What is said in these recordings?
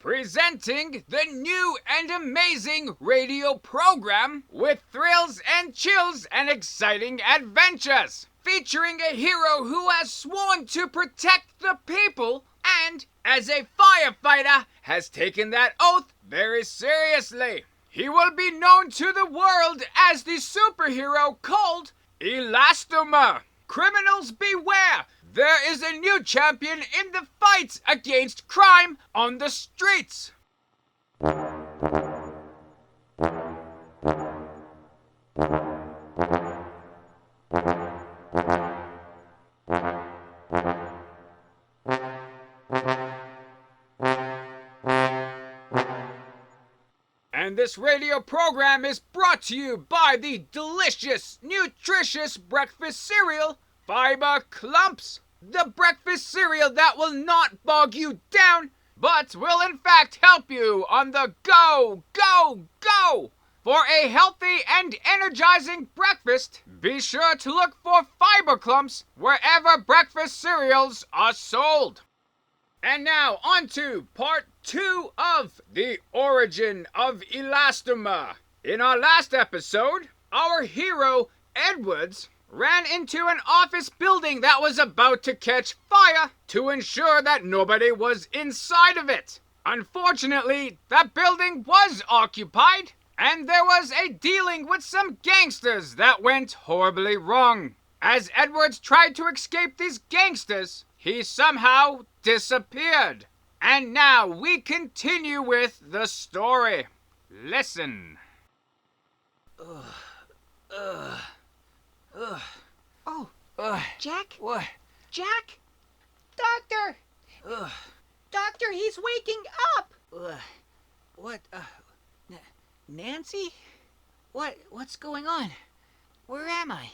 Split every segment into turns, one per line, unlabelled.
Presenting the new and amazing radio program with thrills and chills and exciting adventures. Featuring a hero who has sworn to protect the people and, as a firefighter, has taken that oath very seriously. He will be known to the world as the superhero called Elastomer. Criminals beware! There is a new champion in the fight against crime on the streets. And this radio program is brought to you by the delicious, nutritious breakfast cereal, Fiber Clumps. The breakfast cereal that will not bog you down, but will in fact help you on the go, go, go. For a healthy and energizing breakfast, be sure to look for Fiber Clumps wherever breakfast cereals are sold. And now on to part 2 of the origin of Elastomer. In our last episode, our hero, Edwards, ran into an office building that was about to catch fire to ensure that nobody was inside of it. Unfortunately, that building was occupied, and there was a dealing with some gangsters that went horribly wrong. As Edwards tried to escape these gangsters, he somehow disappeared. And now we continue with the story. Listen.
Jack?
What?
Jack? Doctor! Doctor, he's waking up!
What? Nancy? What's going on? Where am I?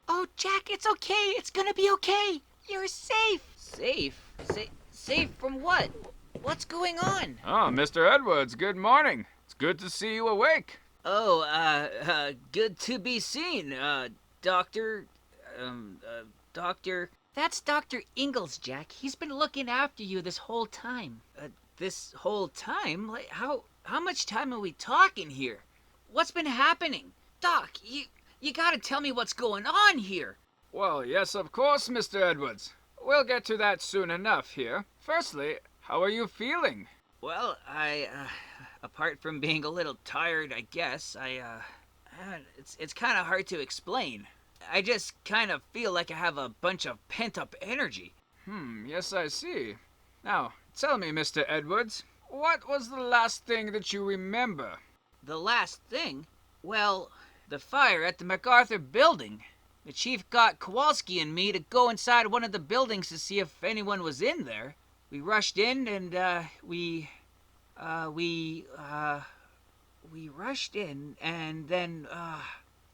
Oh, Jack, it's okay. It's gonna be okay. You're safe.
Safe? Safe from what? What's going on?
Oh, Mr. Edwards, good morning. It's good to see you awake.
Oh, good to be seen, Doctor... Doctor...
That's Dr. Ingalls, Jack. He's been looking after you this whole time.
This whole time? Like, how much time are we talking here? What's been happening? Doc, you gotta tell me what's going on here.
Well, yes, of course, Mr. Edwards. We'll get to that soon enough here. Firstly, how are you feeling?
Well, apart from being a little tired, I guess, it's kind of hard to explain. I just kind of feel like I have a bunch of pent-up energy.
Yes, I see. Now, tell me, Mr. Edwards, what was the last thing that you remember?
The last thing? Well, the fire at the MacArthur building. The chief got Kowalski and me to go inside one of the buildings to see if anyone was in there. We rushed in and, we rushed in and then,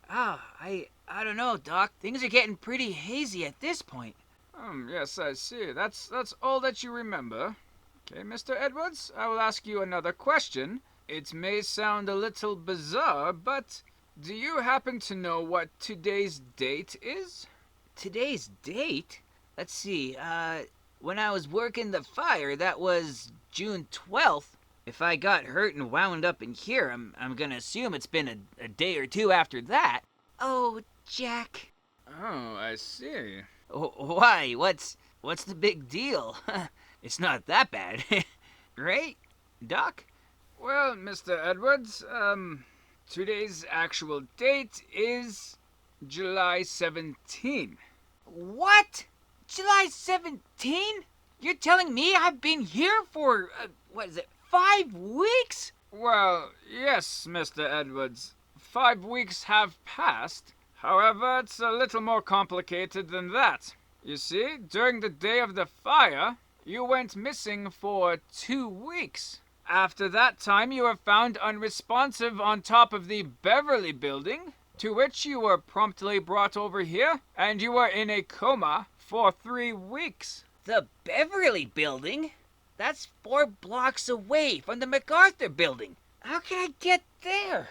I don't know, Doc. Things are getting pretty hazy at this point.
Yes, I see. That's all that you remember. Okay, Mr. Edwards, I will ask you another question. It may sound a little bizarre, but do you happen to know what today's date is?
Today's date? Let's see, when I was working the fire, that was June 12th. If I got hurt and wound up in here, I'm gonna assume it's been a day or two after that.
Oh, Jack.
Oh, I see.
Why? What's the big deal? It's not that bad, right, Doc?
Well, Mr. Edwards, today's actual date is July 17.
What? July 17? You're telling me I've been here for, 5 weeks?
Well, yes, Mr. Edwards. 5 weeks have passed. However, it's a little more complicated than that. You see, during the day of the fire, you went missing for 2 weeks. After that time, you were found unresponsive on top of the Beverly building, to which you were promptly brought over here, and you were in a coma for 3 weeks.
The Beverly building? That's 4 blocks away from the MacArthur building. How can I get there?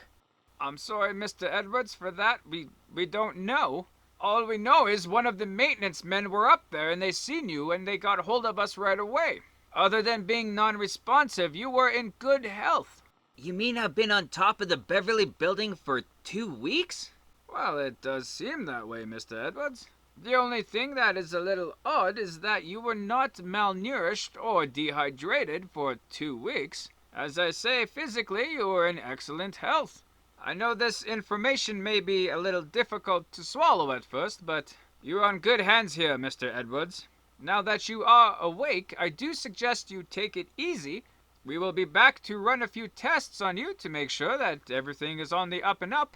I'm sorry, Mr. Edwards, for that. We don't know. All we know is one of the maintenance men were up there and they seen you and they got hold of us right away. Other than being non-responsive, you were in good health.
You mean I've been on top of the Beverly building for 2 weeks?
Well, it does seem that way, Mr. Edwards. The only thing that is a little odd is that you were not malnourished or dehydrated for 2 weeks. As I say, physically, you were in excellent health. I know this information may be a little difficult to swallow at first, but you're on good hands here, Mr. Edwards. Now that you are awake, I do suggest you take it easy. We will be back to run a few tests on you to make sure that everything is on the up and up.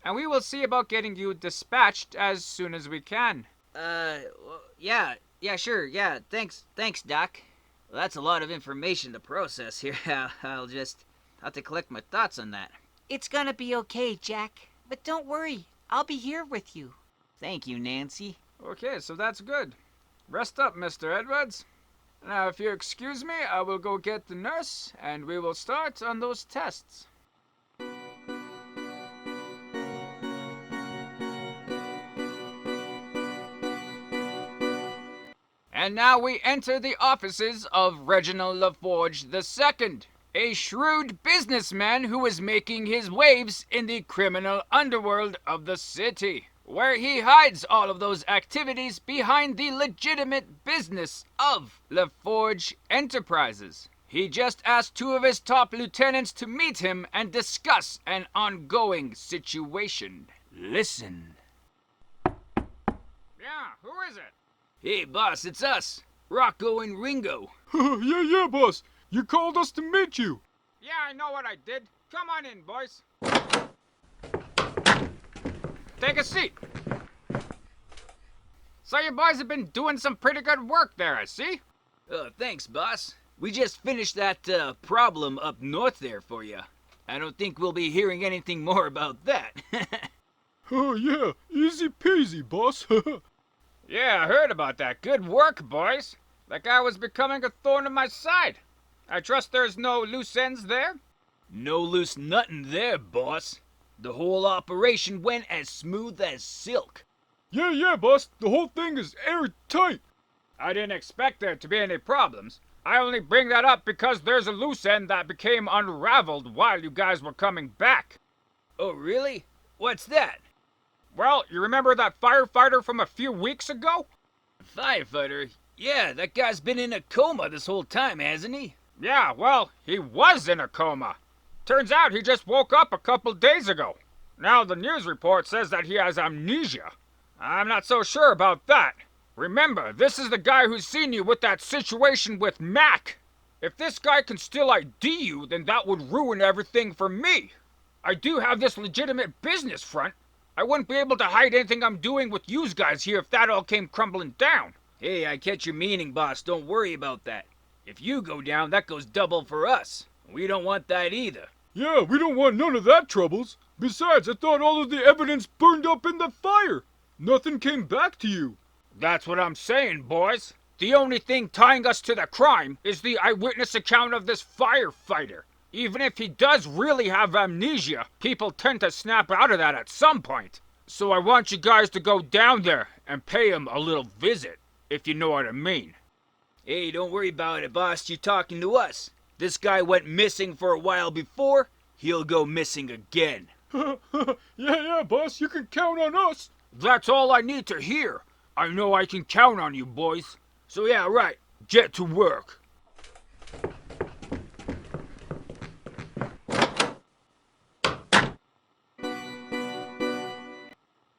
And we will see about getting you dispatched as soon as we can.
Yeah, sure, yeah, thanks, Doc. Well, that's a lot of information to process here. I'll just have to collect my thoughts on that.
It's gonna be okay, Jack. But don't worry, I'll be here with you.
Thank you, Nancy.
Okay, so that's good. Rest up, Mr. Edwards. Now, if you excuse me, I will go get the nurse, and we will start on those tests. And now we enter the offices of Reginald LaForge II, a shrewd businessman who is making his waves in the criminal underworld of the city, where he hides all of those activities behind the legitimate business of LaForge Enterprises. He just asked 2 of his top lieutenants to meet him and discuss an ongoing situation. Listen. Yeah, who is it?
Hey, boss, it's us, Rocko and Ringo.
Yeah, boss. You called us to meet you.
Yeah, I know what I did. Come on in, boys. Take a seat. So you boys have been doing some pretty good work there, I see.
Thanks, boss. We just finished that problem up north there for you. I don't think we'll be hearing anything more about that.
Oh, yeah. Easy peasy, boss.
Yeah, I heard about that. Good work, boys. That guy was becoming a thorn in my side. I trust there's no loose ends there?
No loose nuttin' there, boss. The whole operation went as smooth as silk.
Yeah, boss. The whole thing is airtight.
I didn't expect there to be any problems. I only bring that up because there's a loose end that became unraveled while you guys were coming back.
Oh, really? What's that?
Well, you remember that firefighter from a few weeks ago?
Firefighter? Yeah, that guy's been in a coma this whole time, hasn't he?
Yeah, well, he was in a coma. Turns out he just woke up a couple days ago. Now the news report says that he has amnesia. I'm not so sure about that. Remember, this is the guy who's seen you with that situation with Mac. If this guy can still ID you, then that would ruin everything for me. I do have this legitimate business front. I wouldn't be able to hide anything I'm doing with yous guys here if that all came crumbling down.
Hey, I catch your meaning, boss. Don't worry about that. If you go down, that goes double for us. We don't want that either.
Yeah, we don't want none of that troubles. Besides, I thought all of the evidence burned up in the fire. Nothing came back to you.
That's what I'm saying, boys. The only thing tying us to the crime is the eyewitness account of this firefighter. Even if he does really have amnesia, people tend to snap out of that at some point. So I want you guys to go down there and pay him a little visit, if you know what I mean.
Hey, don't worry about it, boss. You're talking to us. This guy went missing for a while before. He'll go missing again.
Yeah, boss. You can count on us.
That's all I need to hear. I know I can count on you, boys.
So yeah, right. Get to work.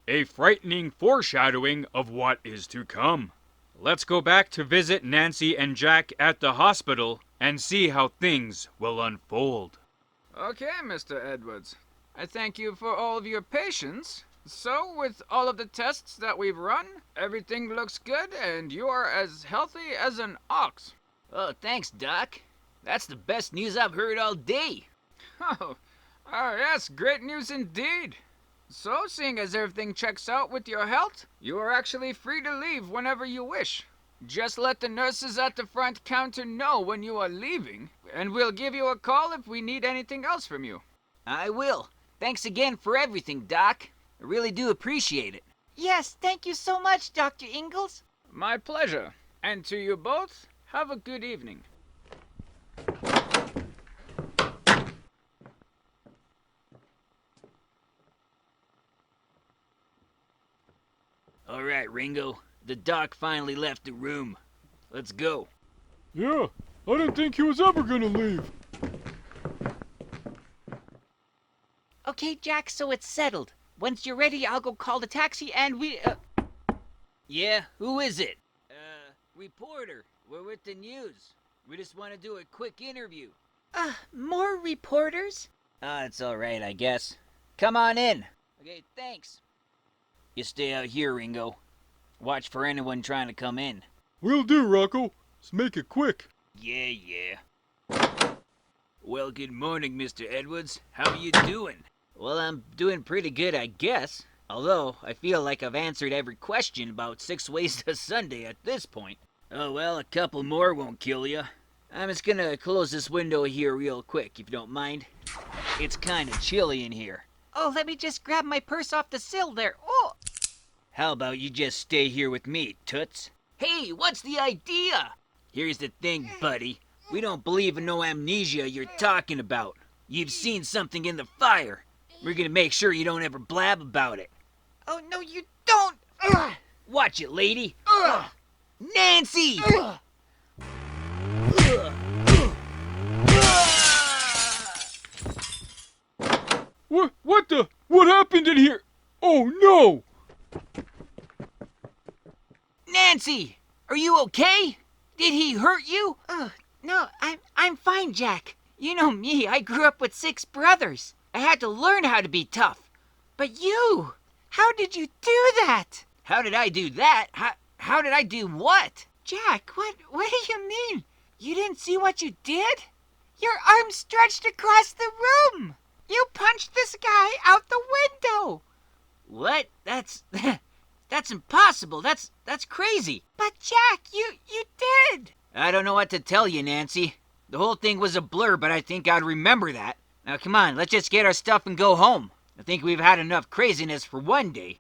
A frightening foreshadowing of what is to come. Let's go back to visit Nancy and Jack at the hospital and see how things will unfold.
Okay, Mr. Edwards. I thank you for all of your patience. So, with all of the tests that we've run, everything looks good and you are as healthy as an ox.
Oh, thanks, Doc. That's the best news I've heard all day.
Oh, yes, great news indeed. So, seeing as everything checks out with your health, you are actually free to leave whenever you wish. Just let the nurses at the front counter know when you are leaving, and we'll give you a call if we need anything else from you.
I will. Thanks again for everything, Doc. I really do appreciate it.
Yes, thank you so much, Dr. Ingalls.
My pleasure. And to you both, have a good evening.
right, Ringo. The doc finally left the room. Let's go.
Yeah, I didn't think he was ever gonna leave.
Okay, Jack, so it's settled. Once you're ready, I'll go call the taxi and we...
Yeah, who is it? Reporter. We're with the news. We just want to do a quick interview.
More reporters?
It's alright, I guess. Come on in. Okay, thanks. You stay out here, Ringo. Watch for anyone trying to come in.
Will do, Rocco. Let's make it quick.
Yeah. Well, good morning, Mr. Edwards. How are you doing? Well, I'm doing pretty good, I guess. Although, I feel like I've answered every question about 6 ways to Sunday at this point. Oh, well, a couple more won't kill you. I'm just gonna close this window here real quick, if you don't mind. It's kinda chilly in here.
Oh, let me just grab my purse off the sill there. Oh!
How about you just stay here with me, Toots? Hey, what's the idea? Here's the thing, buddy. We don't believe in no amnesia you're talking about. You've seen something in the fire. We're gonna make sure you don't ever blab about it.
Oh, no, you don't!
Watch it, lady. Nancy!
What happened in here? Oh no!
Nancy! Are you okay? Did he hurt you?
No, I'm fine, Jack. You know me, I grew up with 6 brothers. I had to learn how to be tough. But you, how did you do that?
How did I do that? How did I do what?
Jack, what do you mean? You didn't see what you did? Your arm stretched across the room. You punched this guy out the window.
What? That's impossible. That's crazy.
But Jack, you did.
I don't know what to tell you, Nancy. The whole thing was a blur, but I think I'd remember that. Now come on, let's just get our stuff and go home. I think we've had enough craziness for one day.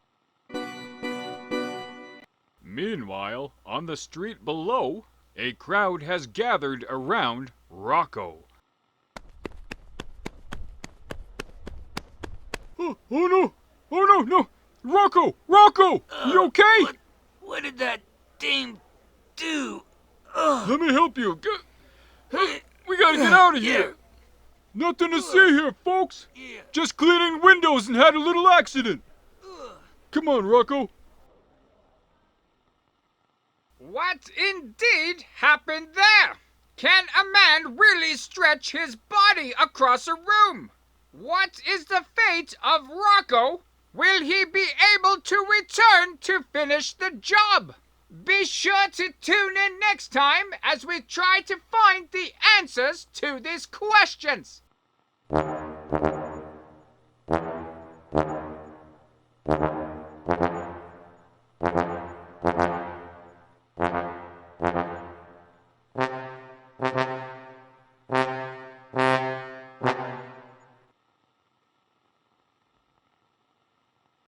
Meanwhile, on the street below, a crowd has gathered around Rocco.
Oh no! Oh no! Rocco! You okay?
What did that dame do?
Let me help you. We gotta get out of here. Nothing to see here, folks. Just cleaning windows and had a little accident. Come on, Rocco.
What indeed happened there? Can a man really stretch his body across a room? What is the fate of Rocco? Will he be able to return to finish the job? Be sure to tune in next time as we try to find the answers to these questions.